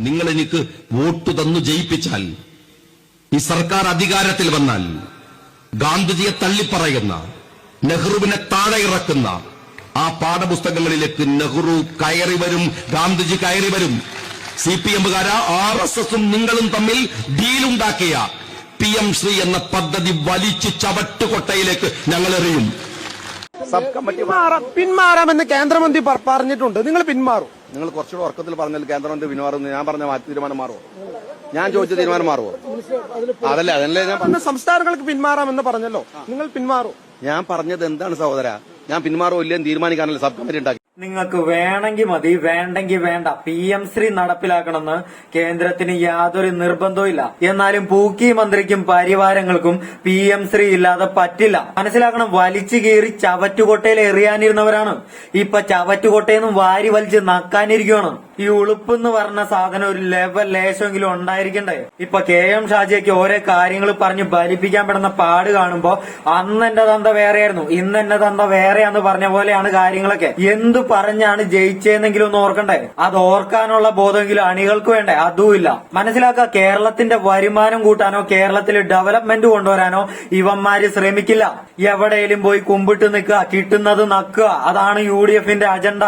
നിങ്ങൾ എനിക്ക് വോട്ട് തന്നു ജയിപ്പിച്ചാൽ ഈ സർക്കാർ അധികാരത്തിൽ വന്നാൽ ഗാന്ധിജിയെ തള്ളിപ്പറയുന്ന, നെഹ്റുവിനെ താഴെ ഇറക്കുന്ന ആ പാഠപുസ്തകങ്ങളിലേക്ക് നെഹ്റു കയറി വരും, ഗാന്ധിജി കയറി വരും. CPM-കാരാ RSSും നിങ്ങളും തമ്മിൽ ഡീലുണ്ടാക്കിയ PM ശ്രീ എന്ന പദ്ധതി വലിച്ചു ചവറ്റുകൊട്ടയിലേക്ക് ഞങ്ങൾ എറിയും. പിന്മാറാമെന്ന് കേന്ദ്രമന്ത്രി പറഞ്ഞിട്ടുണ്ട്. നിങ്ങൾ പിന്മാറും? നിങ്ങൾ കുറച്ചുകൂടെ ഉറക്കത്തിൽ പറഞ്ഞാൽ കേന്ദ്രമന്ത്രി പിന്മാറും. ഞാൻ പറഞ്ഞ മാറ്റി തീരുമാനം മാറുമോ? ഞാൻ ചോദിച്ച തീരുമാനം മാറുമോ? അതല്ലേ ഞാൻ പറഞ്ഞ സംസ്ഥാനങ്ങൾക്ക് പിന്മാറാമെന്ന് പറഞ്ഞല്ലോ. നിങ്ങൾ പിന്മാറും? ഞാൻ പറഞ്ഞത് എന്താണ് സഹോദര? ഞാൻ പിന്മാറോ ഇല്ലെന്ന് തീരുമാനിക്കാനല്ലേ സബ് കമ്മിറ്റി ഉണ്ടാക്കി. നിങ്ങൾക്ക് വേണമെങ്കിൽ മതി, വേണ്ടെങ്കിൽ വേണ്ട. PM ശ്രീ നടപ്പിലാക്കണമെന്ന് കേന്ദ്രത്തിന് യാതൊരു നിർബന്ധവും ഇല്ല. എന്നാലും പൂക്കി മന്ത്രിക്കും പരിവാരങ്ങൾക്കും PM ശ്രീ ഇല്ലാതെ പറ്റില്ല. മനസ്സിലാക്കണം. വലിച്ചു കീറി ചവറ്റുകൊട്ടയിൽ എറിയാനിരുന്നവരാണ് ഇപ്പൊ ചവറ്റുകൊട്ടയെന്നും വാരി വലിച്ച് നക്കാനിരിക്കുകയാണ്. ഈ ഉളുപ്പെന്ന് പറഞ്ഞ സാധനം ഒരു ലെവൽ ലേശമെങ്കിലും ഉണ്ടായിരിക്കണ്ടേ? ഇപ്പൊ KM ഷാജിയൊക്കെ ഓരോ കാര്യങ്ങൾ പറഞ്ഞ് ബലിപ്പിക്കാൻ പെടുന്ന പാട് കാണുമ്പോ അന്ന് എന്റെ തന്ത വേറെയായിരുന്നു, ഇന്ന് എന്റെ തന്ത വേറെയാന്ന് പറഞ്ഞ പോലെയാണ് കാര്യങ്ങളൊക്കെ. എന്തു പറഞ്ഞാണ് ജയിച്ചതെന്നെങ്കിലും ഒന്ന് ഓർക്കണ്ടേ? അത് ഓർക്കാനുള്ള ബോധമെങ്കിലും അണികൾക്ക് വേണ്ടേ? അതുമില്ല. മനസ്സിലാക്കുക. കേരളത്തിന്റെ വരുമാനം കൂട്ടാനോ കേരളത്തിൽ ഡെവലപ്മെന്റ് കൊണ്ടുവരാനോ ഇവന്മാര് ശ്രമിക്കില്ല. എവിടെയെങ്കിലും പോയി കുമ്പിട്ട് നിൽക്കുക, കിട്ടുന്നത് നക്കുക. അതാണ് UDFന്റെ അജണ്ട.